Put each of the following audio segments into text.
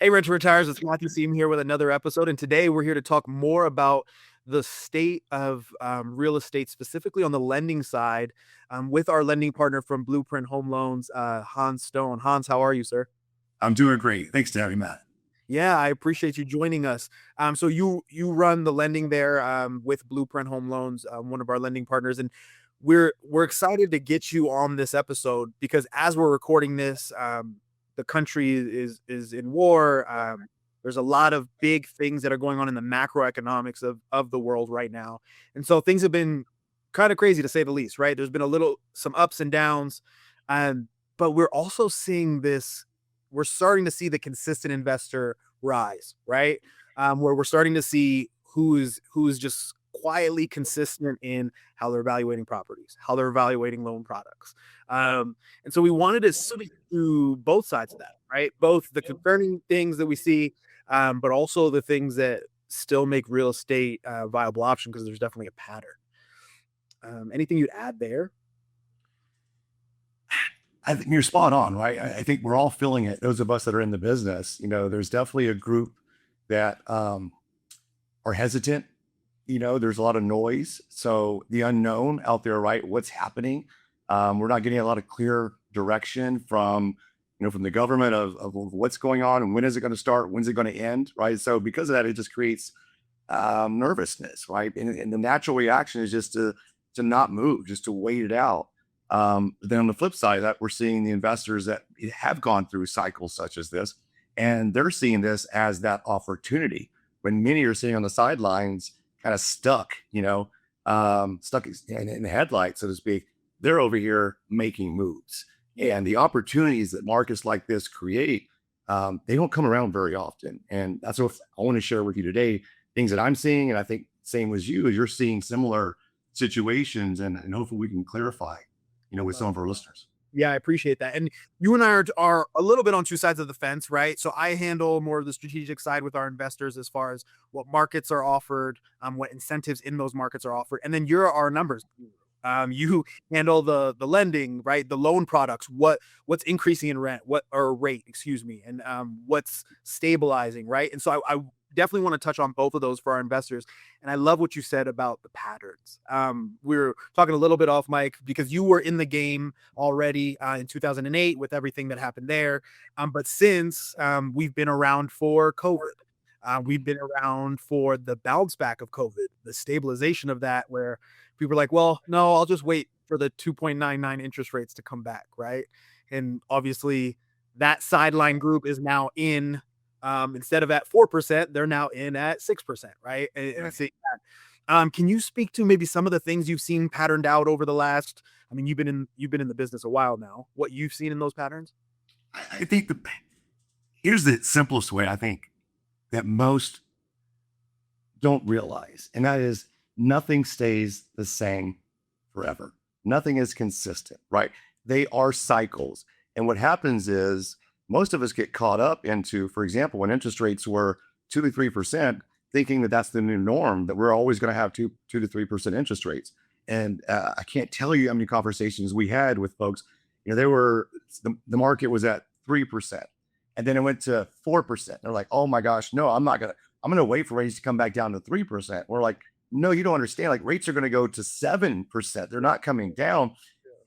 Hey, Rich Retires. It's Matthew Seyoum here with another episode. And today we're here to talk more about the state of real estate, specifically on the lending side, with our lending partner from Blueprint Home Loans, Hans Stone. Hans, how are you, sir? I'm doing great. Thanks to having me, Matt. Yeah, I appreciate you joining us. So you run the lending there with Blueprint Home Loans, one of our lending partners, and we're excited to get you on this episode because as we're recording this, the country is in war. There's a lot of big things that are going on in the macroeconomics of the world right now, and so things have been kind of crazy to say the least. Right? There's been some ups and downs, um, but we're also seeing this. We're starting to see the consistent investor rise, right? Where we're starting to see who's just quietly consistent in how they're evaluating properties, how they're evaluating loan products. And so we wanted to sort of do both sides of that, right? Both the concerning things that we see, but also the things that still make real estate a viable option because there's definitely a pattern. Anything you'd add there? I think you're spot on, right? I think we're all feeling it. Those of us that are in the business, there's definitely a group that are hesitant. There's a lot of noise. So the unknown out there, right? What's happening? We're not getting a lot of clear direction from the government of what's going on and when is it going to start? When's it going to end? Right. So because of that, it just creates nervousness, right? And the natural reaction is just to not move, just to wait it out. Then on the flip side of that, we're seeing the investors that have gone through cycles such as this, and they're seeing this as that opportunity when many are sitting on the sidelines, kind of stuck, stuck in the headlights, so to speak. They're over here making moves, and the opportunities that markets like this create, they don't come around very often. And that's what I want to share with you today, things that I'm seeing. And I think same as you, as you're seeing similar situations, and hopefully we can clarify with some of our listeners. Yeah, I appreciate that. And you and I are a little bit on two sides of the fence, right? So I handle more of the strategic side with our investors as far as what markets are offered, what incentives in those markets are offered, and then you're our numbers. You handle the lending, right? The loan products, what's increasing in rent, what or rate, excuse me, and what's stabilizing, right? And so I definitely want to touch on both of those for our investors. And I love what you said about the patterns. We were talking a little bit off mic because you were in the game already in 2008 with everything that happened there. But since we've been around for COVID, we've been around for the bounce back of COVID, the stabilization of that, where people are like, well, no, I'll just wait for the 2.99 interest rates to come back, right? And obviously, that sideline group is now in instead of at 4%, they're now in at 6%, right? And I see that. Can you speak to maybe some of the things you've seen patterned out over the last? I mean, you've been in the business a while now. What you've seen in those patterns? I think here's the simplest way I think that most don't realize, and that is nothing stays the same forever. Nothing is consistent, right? They are cycles. And what happens is most of us get caught up into, for example, when interest rates were 2 to 3%, thinking that that's the new norm, that we're always going to have 2 to 3% interest rates. And I can't tell you how many conversations we had with folks. They were the market was at 3%, and then it went to 4%. They're like, "Oh my gosh, no, I'm going to wait for rates to come back down to 3%." We're like, "No, you don't understand. Like rates are going to go to 7%. They're not coming down.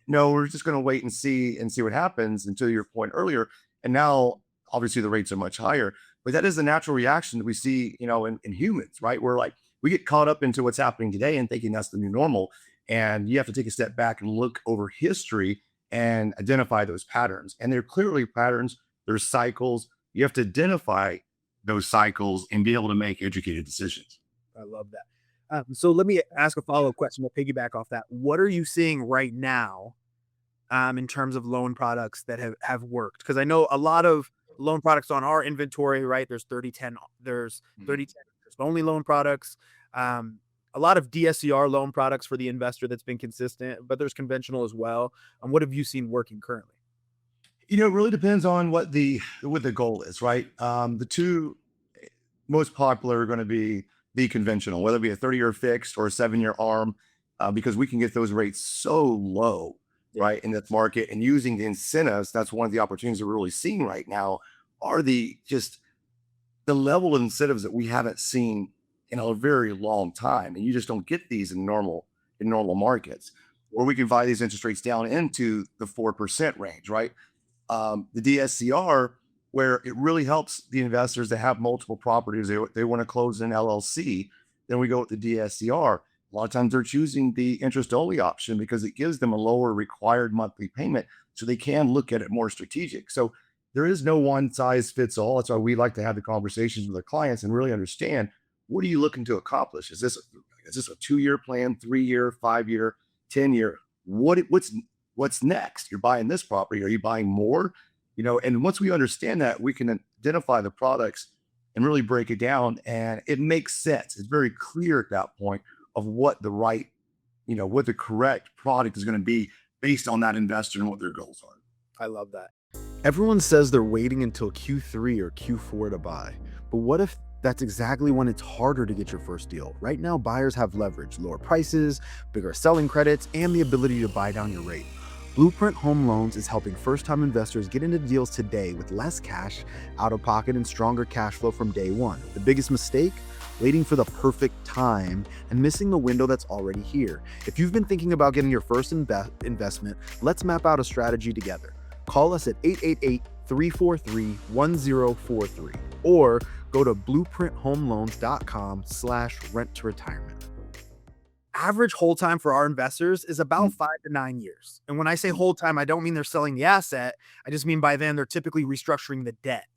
No, we're just going to wait and see what happens." Until your point earlier, and now obviously the rates are much higher, but that is the natural reaction that we see, in humans, right? We're like, we get caught up into what's happening today and thinking that's the new normal. And you have to take a step back and look over history and identify those patterns. And they're clearly patterns, there's cycles. You have to identify those cycles and be able to make educated decisions. I love that. So let me ask a follow-up question to piggyback off that. What are you seeing right now in terms of loan products that have worked? Because I know a lot of loan products on our inventory, right? There's 3010, there's 3010 only loan products. A lot of DSCR loan products for the investor that's been consistent, but there's conventional as well. What have you seen working currently? It really depends on what the goal is, right? The two most popular are going to be the conventional, whether it be a 30-year fixed or a 7-year arm, because we can get those rates so low, right, in that market. And using the incentives, that's one of the opportunities that we're really seeing right now, are the just the level of incentives that we haven't seen in a very long time. And you just don't get these in normal markets, where we can buy these interest rates down into the 4% range, right? The DSCR, where it really helps the investors that have multiple properties. They want to close an LLC. Then we go with the DSCR. A lot of times they're choosing the interest only option because it gives them a lower required monthly payment, so they can look at it more strategic. So there is no one size fits all. That's why we like to have the conversations with our clients and really understand, what are you looking to accomplish? Is this a 2-year plan, 3-year, 5-year, 10-year? What's next? You're buying this property. Are you buying more? And once we understand that, we can identify the products and really break it down, and it makes sense. It's very clear at that point of what the right, what the correct product is going to be based on that investor and what their goals are. I love that. Everyone says they're waiting until Q3 or Q4 to buy, but what if that's exactly when it's harder to get your first deal? Right now, buyers have leverage, lower prices, bigger selling credits, and the ability to buy down your rate. Blueprint Home Loans is helping first-time investors get into deals today with less cash out of pocket and stronger cash flow from day one. The biggest mistake? Waiting for the perfect time and missing the window that's already here. If you've been thinking about getting your first investment, let's map out a strategy together. Call us at 888-343-1043 or go to blueprinthomeloans.com/rent-to-retirement. Average hold time for our investors is about 5 to 9 years. And when I say hold time, I don't mean they're selling the asset. I just mean by then they're typically restructuring the debt.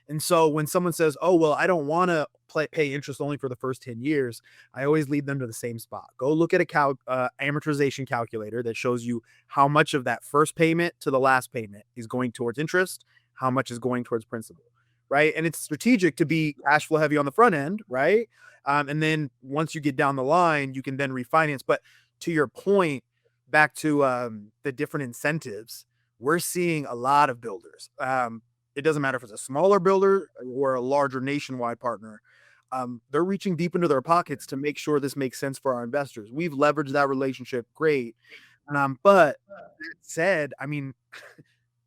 And so when someone says, oh, well, I don't want to pay interest only for the first 10 years, I always lead them to the same spot. Go look at a amortization calculator that shows you how much of that first payment to the last payment is going towards interest, how much is going towards principal, right? And it's strategic to be cash flow heavy on the front end, right? And then once you get down the line, you can then refinance. But to your point, back to the different incentives, we're seeing a lot of builders. It doesn't matter if it's a smaller builder or a larger nationwide partner. They're reaching deep into their pockets to make sure this makes sense for our investors. We've leveraged that relationship great. But that said, I mean,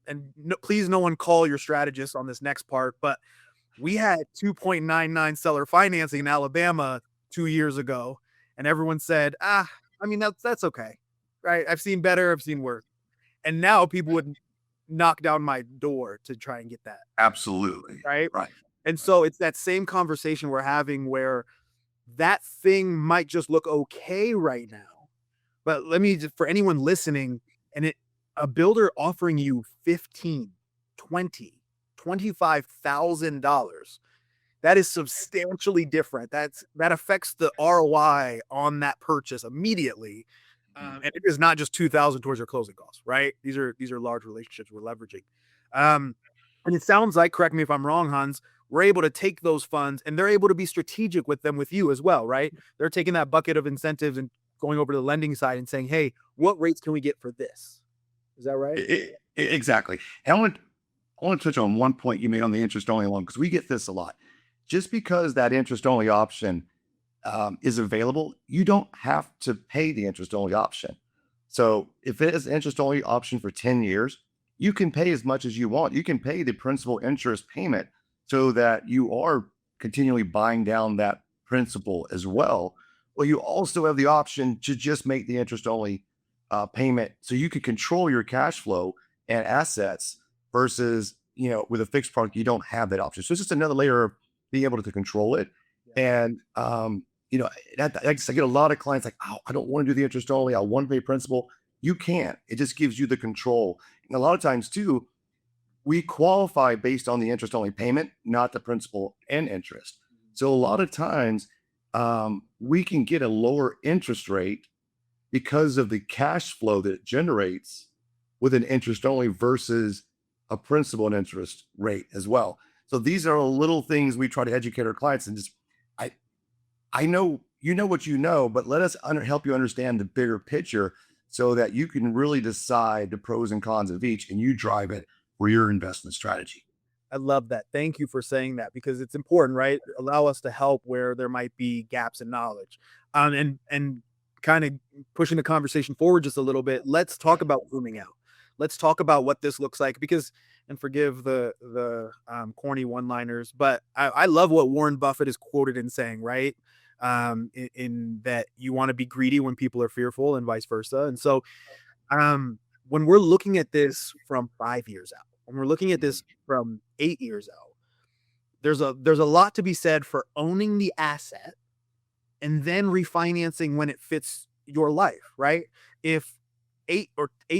and please no one call your strategist on this next part, but we had 2.99 seller financing in Alabama 2 years ago, and everyone said, I mean, that's okay, right? I've seen better, I've seen worse. And now people would knock down my door to try and get that. Absolutely. Right. Right. And so it's that same conversation we're having where that thing might just look okay right now. But let me just, for anyone listening, a builder offering you $15,000, $20,000, $25,000, that is substantially different. That affects the ROI on that purchase immediately. And it is not just $2,000 towards your closing costs, right? These are large relationships we're leveraging. And it sounds like, correct me if I'm wrong, Hans, we're able to take those funds and they're able to be strategic with them with you as well, right? They're taking that bucket of incentives and going over to the lending side and saying, hey, what rates can we get for this? Is that right? Exactly. And I want to touch on one point you made on the interest only loan, because we get this a lot. Just because that interest only option is available, you don't have to pay the interest only option. So if it is an interest only option for 10 years, you can pay as much as you want. You can pay the principal interest payment so that you are continually buying down that principal as well. Well, you also have the option to just make the interest only payment, so you can control your cash flow and assets versus, with a fixed product, you don't have that option. So it's just another layer of being able to control it. Yeah. And, I get a lot of clients like, oh, I don't want to do the interest only. I want to pay principal. You can't. It just gives you the control. And a lot of times too, we qualify based on the interest only payment, not the principal and interest. So a lot of times we can get a lower interest rate because of the cash flow that it generates with an interest only versus a principal and interest rate as well. So these are little things we try to educate our clients, and just, I know you know what you know, but let us help you understand the bigger picture so that you can really decide the pros and cons of each and you drive it for your investment strategy. I love that. Thank you for saying that, because it's important, right? Allow us to help where there might be gaps in knowledge. And kind of pushing the conversation forward just a little bit, let's talk about zooming out. Let's talk about what this looks like, because and forgive the corny one-liners, but I love what Warren Buffett is quoted in saying, right? In that you want to be greedy when people are fearful and vice versa. And so um, when we're looking at this from 5 years out, when we're looking at this from 8 years out, there's a lot to be said for owning the asset and then refinancing when it fits your life, right? If 8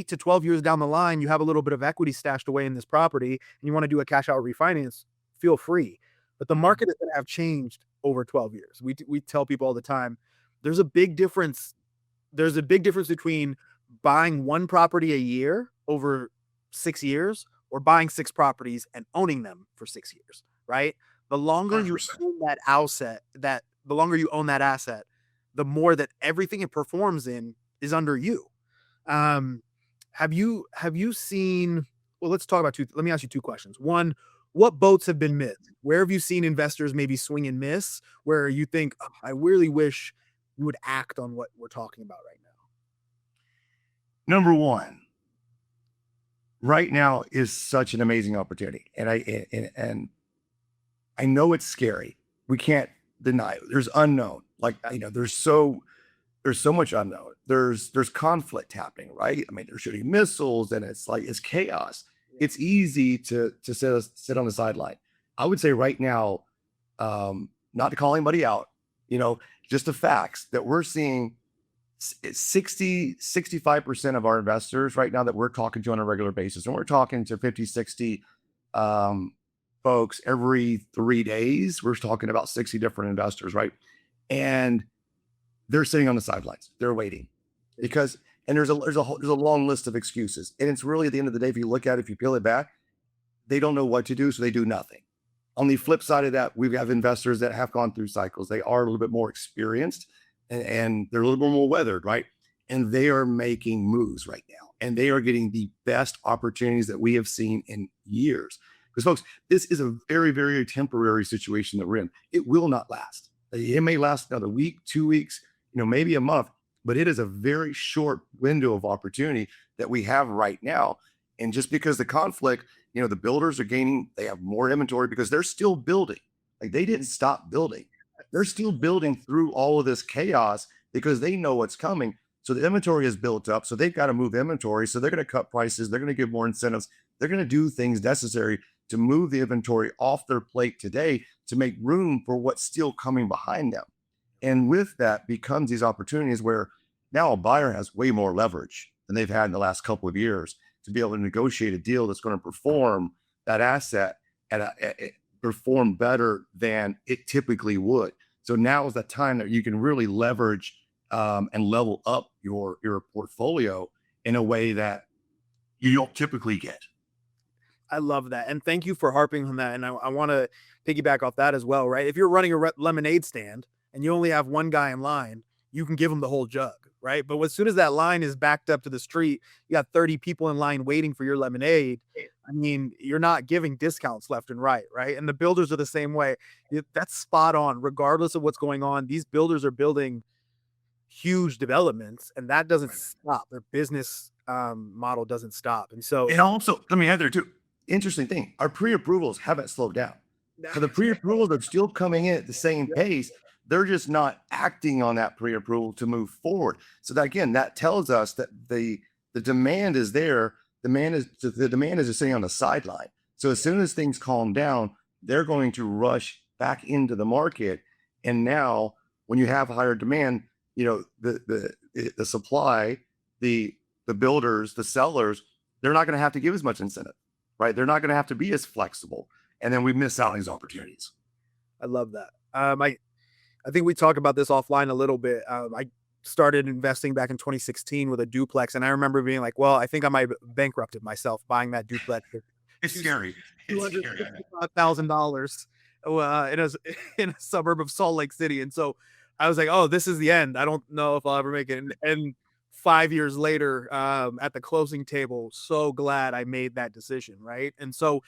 to 12 years down the line, you have a little bit of equity stashed away in this property and you want to do a cash out refinance, feel free. But the market is going to have changed over 12 years. We tell people all the time, there's a big difference. There's a big difference between buying one property a year over 6 years or buying six properties and owning them for 6 years, right? The longer you 100%. own that asset, the longer you own that asset, the more that everything it performs in is under you. Um, have you seen? Well, let's talk about two. Let me ask you two questions. One, what boats have been missed? Where have you seen investors maybe swing and miss? Where you think, "Oh, I really wish you would act on what we're talking about right now." Number one, right now is such an amazing opportunity. And I know it's scary. We can't deny it. There's unknown. Like, there's so much unknown. There's conflict happening, right? I mean, they're shooting missiles and it's like it's chaos. It's easy to sit on the sideline. I would say right now, not to call anybody out, just the facts that we're seeing 65% of our investors right now that we're talking to on a regular basis, and we're talking to 50, 60 folks every 3 days. We're talking about 60 different investors, right? And they're sitting on the sidelines. They're waiting because, and there's a long list of excuses. And it's really at the end of the day, if you look at it, if you peel it back, they don't know what to do, so they do nothing. On the flip side of that, we have investors that have gone through cycles. They are a little bit more experienced and they're a little bit more weathered, right? And they are making moves right now. And they are getting the best opportunities that we have seen in years. Because folks, this is a very, very temporary situation that we're in. It will not last. It may last another week, 2 weeks, maybe a month, but it is a very short window of opportunity that we have right now. And just because the conflict, the builders are gaining, they have more inventory because they're still building. Like, they didn't stop building. They're still building through all of this chaos because they know what's coming. So the inventory is built up. So they've got to move inventory. So they're going to cut prices. They're going to give more incentives. They're going to do things necessary to move the inventory off their plate today to make room for what's still coming behind them. And with that becomes these opportunities where now a buyer has way more leverage than they've had in the last couple of years to be able to negotiate a deal that's going to perform that asset perform better than it typically would. So now is the time that you can really leverage and level up your portfolio in a way that you don't typically get. I love that. And thank you for harping on that. And I want to piggyback off that as well, right? If you're running a lemonade stand and you only have one guy in line, you can give him the whole jug, right? But as soon as that line is backed up to the street, you got 30 people in line waiting for your lemonade. I mean, you're not giving discounts left and right, right? And the builders are the same way. That's spot on. Regardless of what's going on, these builders are building huge developments, and that doesn't stop. Their business model doesn't stop. And so, And also, let me add there too. Interesting thing, our pre-approvals haven't slowed down. So the pre-approvals are still coming in at the same pace. They're just not acting on that pre-approval to move forward. So that, again, that tells us that the demand is there. The demand is just sitting on the sideline. So as soon as things calm down, they're going to rush back into the market. And now, when you have higher demand, the supply, the builders, the sellers, they're not going to have to give as much incentive, right? They're not going to have to be as flexible. And then we miss out on these opportunities. I love that. I think we talked about this offline a little bit. I started investing back in 2016 with a duplex, and I remember being like, "Well, I think I might have bankrupted myself buying that duplex." It's scary. It's scary. $255,000 in a suburb of Salt Lake City, and so I was like, "Oh, this is the end. I don't know if I'll ever make it." And 5 years later, at the closing table, so glad I made that decision, right? And so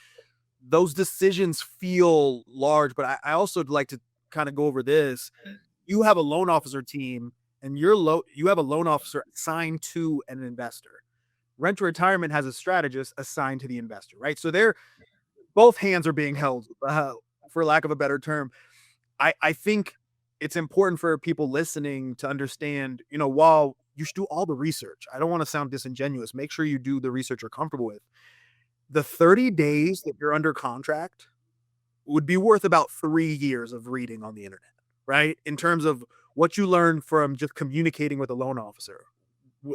those decisions feel large, but I also like to kind of go over this. You have a loan officer team, and you have a loan officer assigned to an investor. Rent to Retirement has a strategist assigned to the investor, right? So they're both hands are being held, for lack of a better term. I think it's important for people listening to understand, while you should do all the research, I don't want to sound disingenuous. Make sure you do the research you're comfortable with. The 30 days that you're under contract would be worth about 3 years of reading on the internet, right? In terms of what you learn from just communicating with a loan officer,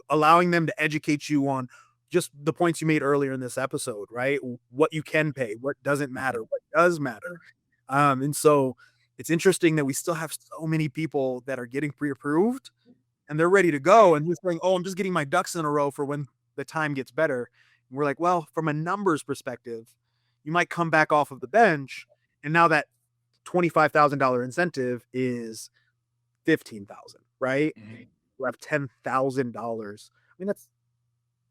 allowing them to educate you on just the points you made earlier in this episode, right? What you can pay, what doesn't matter, what does matter. And so it's interesting that we still have so many people that are getting pre-approved and they're ready to go and just saying, oh, I'm just getting my ducks in a row for when the time gets better. And we're like, well, from a numbers perspective, you might come back off of the bench and now that $25,000 incentive is $15,000, right? Mm-hmm. You have $10,000. I mean,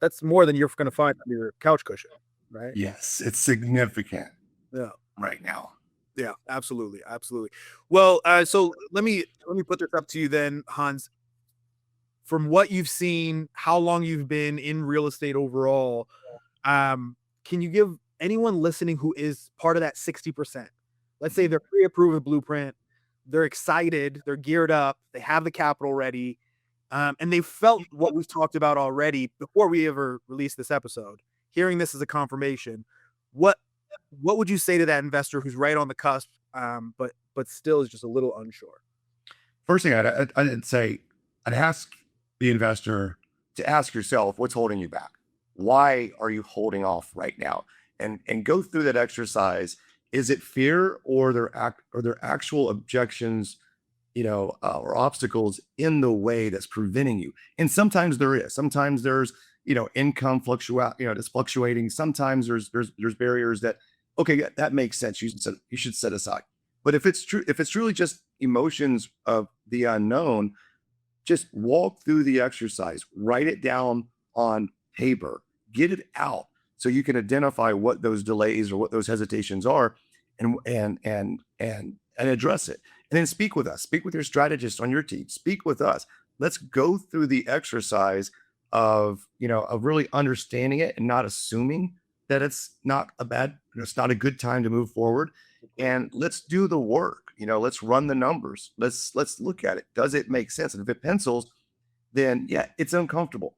that's more than you're going to find on your couch cushion, right? Yes, it's significant. Yeah. Right now. Yeah, absolutely. Absolutely. Well, so let me put this up to you then, Hans. From what you've seen, how long you've been in real estate overall, can you give anyone listening who is part of that 60%? Let's say they're pre-approved with Blueprint, they're excited, they're geared up, they have the capital ready, and they felt what we've talked about already before we ever released this episode. Hearing this as a confirmation, what would you say to that investor who's right on the cusp, but still is just a little unsure? First thing I'd say, I'd ask the investor to ask yourself, what's holding you back? Why are you holding off right now? And go through that exercise. Is it fear or their actual objections, or obstacles in the way that's preventing you? And sometimes there is. Sometimes there's, income it's fluctuating. Sometimes there's barriers that, okay, that makes sense. You should set aside. But if it's truly just emotions of the unknown, just walk through the exercise, write it down on paper, get it out so you can identify what those delays or what those hesitations are and address it. And then speak with us, speak with your strategist on your team, speak with us. Let's go through the exercise of really understanding it and not assuming that it's not a good time to move forward. And let's do the work. Let's run the numbers. Let's look at it. Does it make sense? And if it pencils, then yeah, it's uncomfortable.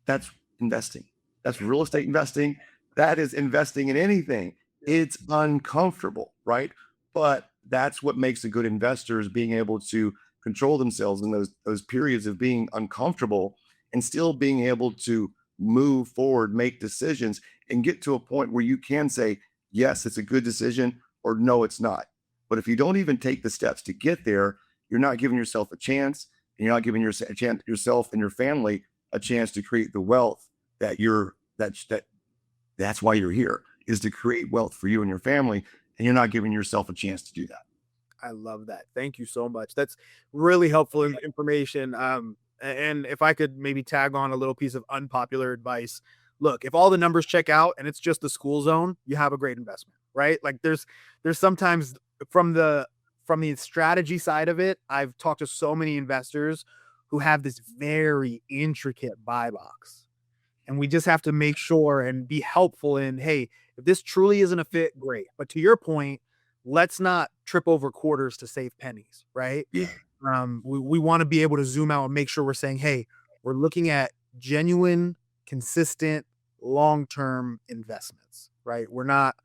That's investing. That's real estate investing. That is investing in anything. It's uncomfortable, right? But that's what makes a good investor, is being able to control themselves in those periods of being uncomfortable and still being able to move forward, make decisions, and get to a point where you can say, yes, it's a good decision, or no, it's not. But if you don't even take the steps to get there, you're not giving yourself a chance, and you're not giving yourself and your family a chance to create the wealth that's why you're here, is to create wealth for you and your family, and you're not giving yourself a chance to do that. I love that. Thank you so much. That's really helpful information. And if I could maybe tag on a little piece of unpopular advice, look, if all the numbers check out and it's just the school zone, you have a great investment, right? Like there's sometimes from the strategy side of it, I've talked to so many investors who have this very intricate buy box. And we just have to make sure and be helpful in, hey, if this truly isn't a fit, great. But to your point, let's not trip over quarters to save pennies, right? Yeah. We want to be able to zoom out and make sure we're saying, hey, we're looking at genuine, consistent, long-term investments, right? We're not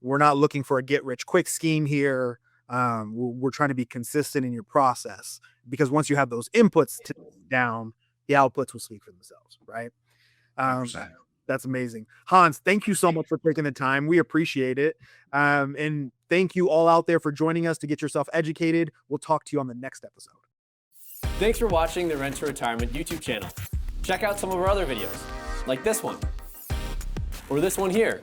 looking for a get-rich-quick scheme here. We're trying to be consistent in your process, because once you have those inputs down, the outputs will speak for themselves, right? That's amazing. Hans, thank you so much for taking the time. We appreciate it. And thank you all out there for joining us to get yourself educated. We'll talk to you on the next episode. Thanks for watching the Rent to Retirement YouTube channel. Check out some of our other videos, like this one, or this one here.